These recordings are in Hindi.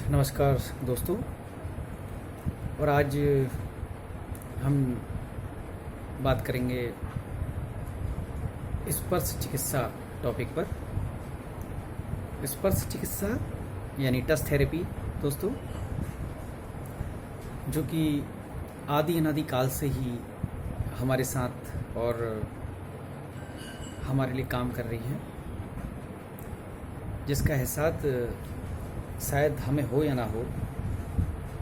नमस्कार दोस्तों। और आज हम बात करेंगे स्पर्श चिकित्सा टॉपिक पर। स्पर्श चिकित्सा यानी टच थेरेपी दोस्तों, जो कि आदि अनादि काल से ही हमारे साथ और हमारे लिए काम कर रही है, जिसका एहसास शायद हमें हो या ना हो,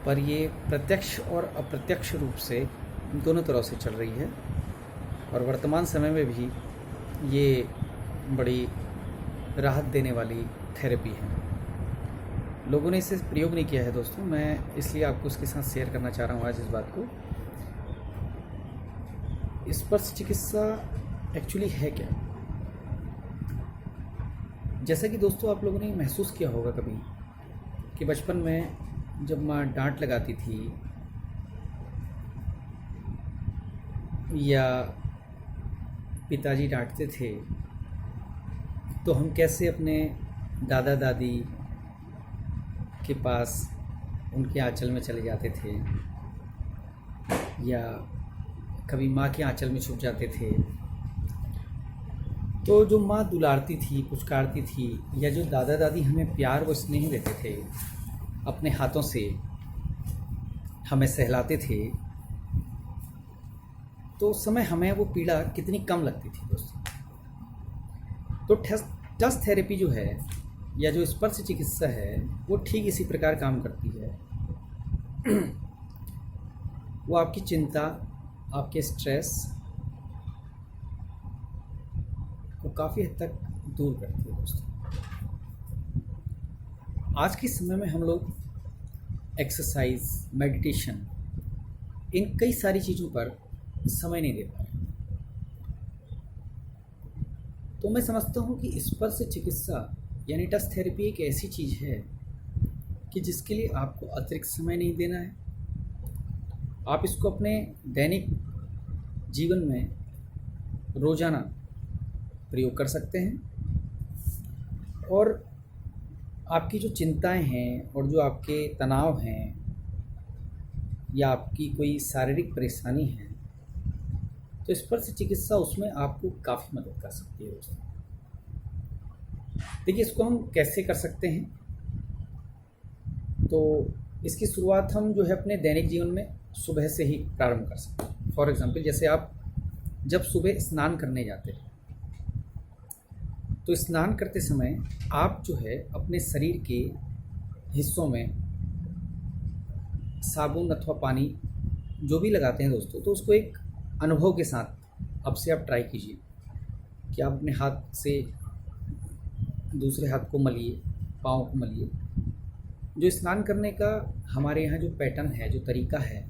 पर ये प्रत्यक्ष और अप्रत्यक्ष रूप से दोनों तरह से चल रही है। और वर्तमान समय में भी ये बड़ी राहत देने वाली थेरेपी है। लोगों ने इसे प्रयोग नहीं किया है दोस्तों, मैं इसलिए आपको उसके साथ शेयर करना चाह रहा हूँ आज इस बात को। स्पर्श चिकित्सा एक्चुअली है क्या? जैसा कि दोस्तों आप लोगों ने महसूस किया होगा कभी कि बचपन में जब माँ डांट लगाती थी या पिताजी डांटते थे, तो हम कैसे अपने दादा दादी के पास उनके आंचल में चले जाते थे या कभी माँ के आंचल में छुप जाते थे। तो जो माँ दुलारती थी, पुचकारती थी, या जो दादा दादी हमें प्यार व स्नेह देते थे, अपने हाथों से हमें सहलाते थे, तो उस समय हमें वो पीड़ा कितनी कम लगती थी दोस्तों। तो टच थेरेपी जो है या जो स्पर्श चिकित्सा है, वो ठीक इसी प्रकार काम करती है। वो आपकी चिंता, आपके स्ट्रेस को काफ़ी हद तक दूर करती है दोस्तों। आज के समय में हम लोग एक्सरसाइज, मेडिटेशन, इन कई सारी चीज़ों पर समय नहीं दे पा रहे। तो मैं समझता हूँ कि स्पर्श चिकित्सा यानी टच थेरेपी एक ऐसी चीज़ है कि जिसके लिए आपको अतिरिक्त समय नहीं देना है। आप इसको अपने दैनिक जीवन में रोज़ाना प्रयोग कर सकते हैं। और आपकी जो चिंताएं हैं और जो आपके तनाव हैं या आपकी कोई शारीरिक परेशानी है, तो स्पर्श चिकित्सा उसमें आपको काफ़ी मदद कर सकती है दोस्तों। देखिए, इसको हम कैसे कर सकते हैं? तो इसकी शुरुआत हम जो है अपने दैनिक जीवन में सुबह से ही प्रारंभ कर सकते हैं। फॉर एग्जांपल, जैसे आप जब सुबह स्नान करने जाते हैं, तो स्नान करते समय आप जो है अपने शरीर के हिस्सों में साबुन अथवा पानी जो भी लगाते हैं दोस्तों, तो उसको एक अनुभव के साथ अब से आप ट्राई कीजिए कि आप अपने हाथ से दूसरे हाथ को मलिए, पाँव को मलिए। जो स्नान करने का हमारे यहाँ जो पैटर्न है, जो तरीका है,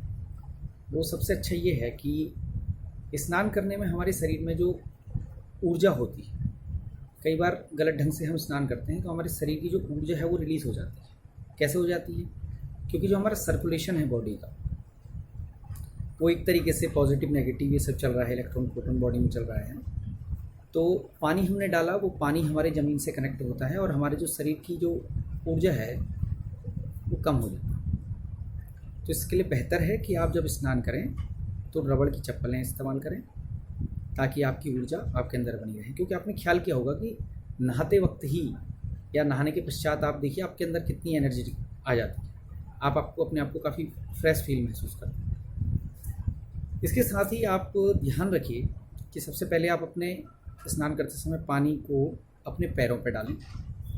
वो सबसे अच्छा ये है कि स्नान करने में हमारे शरीर में जो ऊर्जा होती है, कई बार गलत ढंग से हम स्नान करते हैं तो हमारे शरीर की जो ऊर्जा है वो रिलीज़ हो जाती है। कैसे हो जाती है? क्योंकि जो हमारा सर्कुलेशन है बॉडी का, वो एक तरीके से पॉजिटिव नेगेटिव ये सब चल रहा है, इलेक्ट्रॉन प्रोटॉन बॉडी में चल रहा है। तो पानी हमने डाला, वो पानी हमारे ज़मीन से कनेक्ट होता है और हमारे जो शरीर की जो ऊर्जा है वो कम हो जाती है। तो इसके लिए बेहतर है कि आप जब स्नान करें तो रबड़ की चप्पलें इस्तेमाल करें, ताकि आपकी ऊर्जा आपके अंदर बनी रहे। क्योंकि आपने ख्याल किया होगा कि नहाते वक्त ही या नहाने के पश्चात आप देखिए आपके अंदर कितनी एनर्जी आ जाती है। आपको अपने आप को काफ़ी फ्रेश फील महसूस करते हैं। इसके साथ ही आप ध्यान रखिए कि सबसे पहले आप अपने स्नान करते समय पानी को अपने पैरों पर डालें।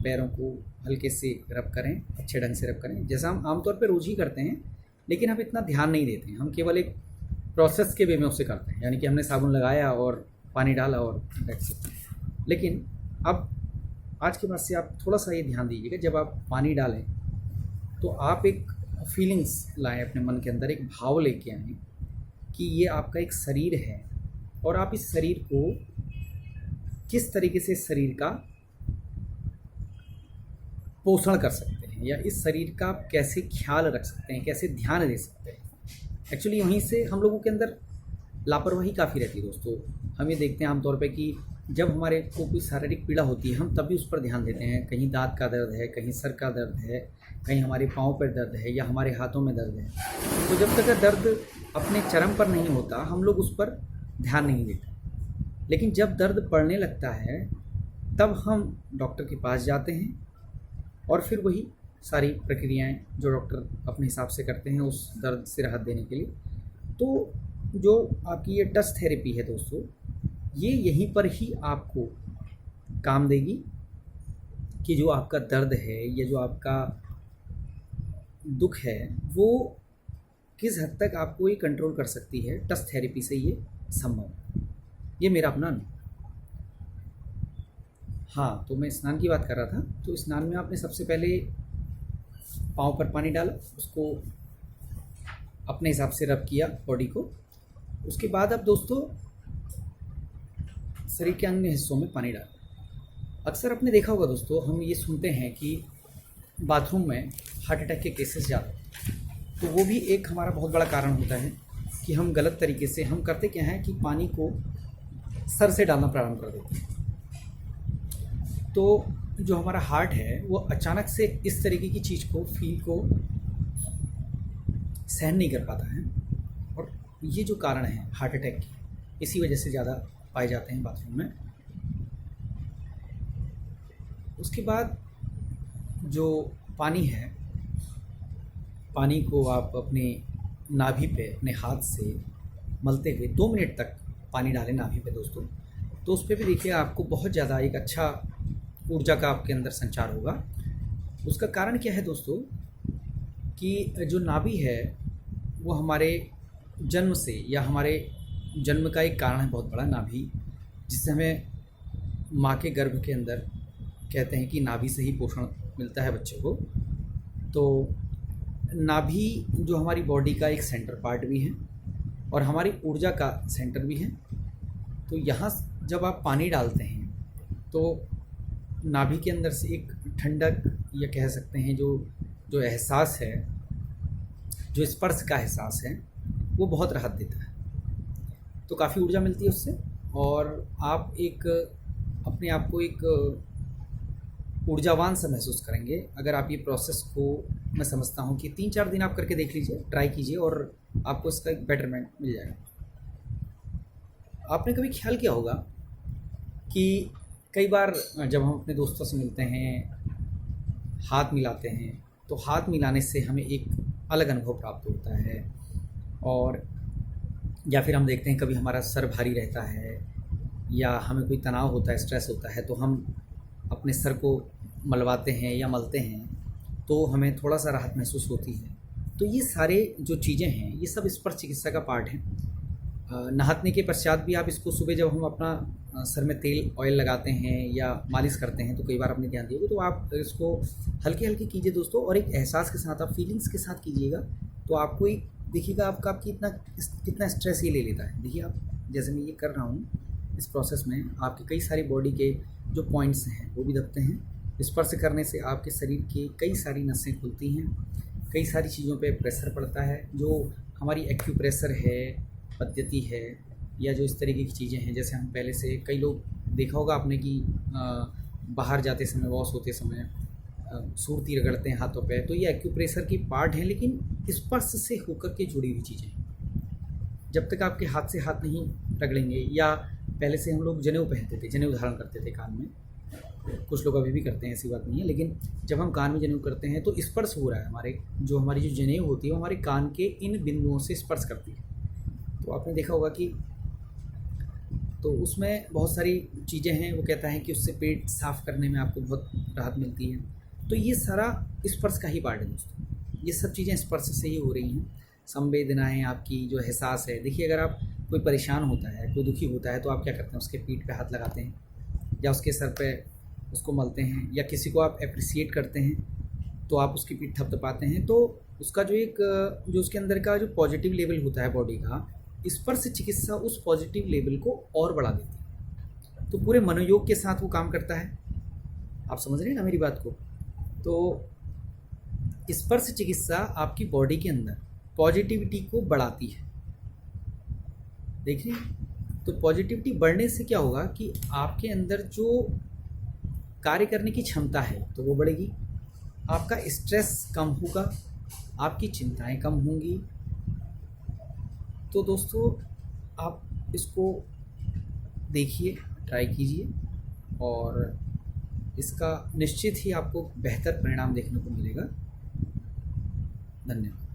पैरों को हल्के से रब करें, अच्छे ढंग से रब करें, जैसा हम आमतौर पर रोज़ ही करते हैं, लेकिन हम इतना ध्यान नहीं देते हैं। हम केवल एक प्रोसेस के वे में उसे करते हैं, यानी कि हमने साबुन लगाया और पानी डाला और दैट्स इट। लेकिन अब आज के बाद से आप थोड़ा सा ये ध्यान दीजिएगा, जब आप पानी डालें तो आप एक फीलिंग्स लाएं अपने मन के अंदर, एक भाव लेके आएँ कि ये आपका एक शरीर है और आप इस शरीर को किस तरीके से इस शरीर का पोषण कर सकते हैं, या इस शरीर का आप कैसे ख्याल रख सकते हैं, कैसे ध्यान दे सकते हैं। एक्चुअली वहीं से हम लोगों के अंदर लापरवाही काफ़ी रहती है दोस्तों। हम ये देखते हैं आमतौर पे कि जब हमारे को कोई शारीरिक पीड़ा होती है हम तभी उस पर ध्यान देते हैं। कहीं दाँत का दर्द है, कहीं सर का दर्द है, कहीं हमारे पाँव पर दर्द है या हमारे हाथों में दर्द है, तो जब तक दर्द अपने चरम पर नहीं होता हम लोग उस पर ध्यान नहीं देते। लेकिन जब दर्द बढ़ने लगता है तब हम डॉक्टर के पास जाते हैं और फिर वही सारी प्रक्रियाएं जो डॉक्टर अपने हिसाब से करते हैं उस दर्द से राहत देने के लिए। तो जो आपकी ये टच थेरेपी है दोस्तों, ये यहीं पर ही आपको काम देगी कि जो आपका दर्द है या जो आपका दुख है वो किस हद तक आपको ये कंट्रोल कर सकती है। टच थेरेपी से ये संभव। ये मेरा अपना अनुभव। हाँ, तो मैं स्नान की बात कर रहा था। तो स्नान में आपने सबसे पहले पाँव पर पानी डाला, उसको अपने हिसाब से रब किया बॉडी को। उसके बाद अब दोस्तों शरीर के अन्य हिस्सों में पानी डाला। अक्सर आपने देखा होगा दोस्तों, हम ये सुनते हैं कि बाथरूम में हार्ट अटैक के केसेस ज़्यादा, तो वो भी एक हमारा बहुत बड़ा कारण होता है कि हम गलत तरीके से हम करते क्या हैं कि पानी को सर से डालना प्रारंभ कर देते हैं। तो जो हमारा हार्ट है वो अचानक से इस तरीके की चीज़ को फील को सहन नहीं कर पाता है, और ये जो कारण है हार्ट अटैक की, इसी वजह से ज़्यादा पाए जाते हैं बाथरूम में। उसके बाद जो पानी है, पानी को आप अपने नाभि पे अपने हाथ से मलते हुए 2 मिनट तक पानी डालें नाभि पे दोस्तों। तो उस पर भी देखिए आपको बहुत ज़्यादा एक अच्छा ऊर्जा का आपके अंदर संचार होगा। उसका कारण क्या है दोस्तों कि जो नाभि है वो हमारे जन्म से या हमारे जन्म का एक कारण है बहुत बड़ा नाभि, जिससे हमें माँ के गर्भ के अंदर कहते हैं कि नाभि से ही पोषण मिलता है बच्चे को। तो नाभि जो हमारी बॉडी का एक सेंटर पार्ट भी है और हमारी ऊर्जा का सेंटर भी है। तो यहाँ जब आप पानी डालते हैं तो नाभि के अंदर से एक ठंडक या कह सकते हैं जो एहसास है, जो स्पर्श का एहसास है, वो बहुत राहत देता है। तो काफ़ी ऊर्जा मिलती है उससे, और आप एक अपने आप को एक ऊर्जावान सा महसूस करेंगे अगर आप ये प्रोसेस को, मैं समझता हूँ कि 3-4 दिन आप करके देख लीजिए, ट्राई कीजिए और आपको इसका एक बेटरमेंट मिल जाएगा। आपने कभी ख्याल किया होगा कि कई बार जब हम अपने दोस्तों से मिलते हैं, हाथ मिलाते हैं, तो हाथ मिलाने से हमें एक अलग अनुभव प्राप्त होता है। और या फिर हम देखते हैं कभी हमारा सर भारी रहता है या हमें कोई तनाव होता है, स्ट्रेस होता है, तो हम अपने सर को मलवाते हैं या मलते हैं तो हमें थोड़ा सा राहत महसूस होती है। तो ये सारे जो चीज़ें हैं ये सब स्पर्श चिकित्सा का पार्ट है। नहाने के पश्चात भी आप इसको सुबह जब हम अपना सर में तेल ऑयल लगाते हैं या मालिश करते हैं तो कई बार आपने ध्यान दिया होगा, तो आप इसको हल्के हल्के कीजिए दोस्तों, और एक एहसास के साथ, आप फीलिंग्स के साथ कीजिएगा। तो आपको एक देखिएगा आपका कितना स्ट्रेस ये ले लेता है। देखिए आप, जैसे मैं ये कर रहा हूँ, इस प्रोसेस में आपके कई सारी बॉडी के जो पॉइंट्स हैं वो भी दबते हैं। स्पर्श करने से आपके शरीर की कई सारी नसें खुलती हैं, कई सारी चीज़ों पे प्रेशर पड़ता है। जो हमारी एक्यूप्रेशर है, पद्धति है, या जो इस तरीके की चीज़ें हैं, जैसे हम पहले से कई लोग देखा होगा आपने कि बाहर जाते समय, वॉश होते समय सुरती रगड़ते हैं हाथों पे, तो ये एक्यूप्रेशर की पार्ट है, लेकिन स्पर्श से होकर के जुड़ी हुई चीज़ें हैं। जब तक आपके हाथ से हाथ नहीं रगड़ेंगे, या पहले से हम लोग जनेऊ पहनते थे, जनेऊ धारण करते थे कान में, कुछ लोग अभी भी करते हैं, ऐसी बात नहीं है, लेकिन जब हम कान में जनेऊ करते हैं तो स्पर्श हो रहा है, हमारी जो जनेऊ होती है वो हमारे कान के इन बिंदुओं से स्पर्श करती है। तो आपने देखा होगा कि तो उसमें बहुत सारी चीज़ें हैं, वो कहता है कि उससे पेट साफ़ करने में आपको बहुत राहत मिलती है। तो ये सारा स्पर्श का ही पार्ट है दोस्तों, ये सब चीज़ें स्पर्श से ही हो रही हैं। संवेदनाएं, आपकी जो एहसास है, देखिए अगर आप कोई परेशान होता है, कोई दुखी होता है, तो आप क्या करते हैं, उसके पीठ पे हाथ लगाते हैं या उसके सर पे उसको मलते हैं, या किसी को आप अप्रिसिएट करते हैं तो आप उसकी पीठ थपथपाते हैं। तो उसका जो उसके अंदर का जो पॉजिटिव लेवल होता है बॉडी का, स्पर्श चिकित्सा उस पॉजिटिव लेवल को और बढ़ा देती है। तो पूरे मनोयोग के साथ वो काम करता है। आप समझ रहे हैं ना मेरी बात को? तो स्पर्श चिकित्सा आपकी बॉडी के अंदर पॉजिटिविटी को बढ़ाती है। देखिए, तो पॉजिटिविटी बढ़ने से क्या होगा कि आपके अंदर जो कार्य करने की क्षमता है तो वो बढ़ेगी, आपका स्ट्रेस कम होगा, आपकी चिंताएं कम होंगी। तो दोस्तों आप इसको देखिए, ट्राई कीजिए और इसका निश्चित ही आपको बेहतर परिणाम देखने को मिलेगा। धन्यवाद।